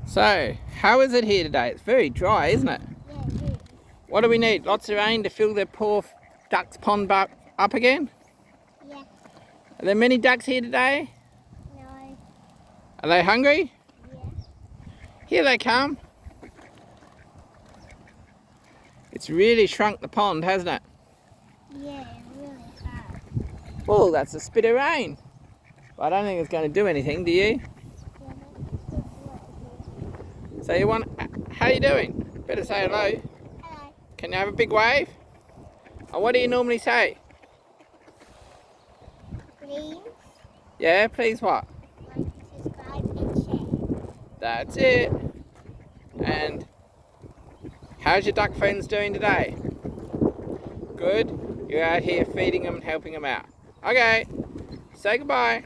So, how is it here today? It's very dry, isn't it? Yeah, it is. What do we need? Lots of rain to fill the poor duck's pond back up again? Yeah. Are there many ducks here today? No. Are they hungry? Yeah. Here they come. It's really shrunk the pond, hasn't it? Yeah, it really has. Well, that's a spit of rain. But I don't think it's going to do anything, do you? Yeah, that's just what So you want... How you doing? Better say hello. it is. Hello. Can you have a big wave? And what do you normally say? Please Yeah, please what? like, subscribe, and share. That's it. And how's your duck friends doing today? Good? You're out here feeding them and helping them out. Okay, say goodbye.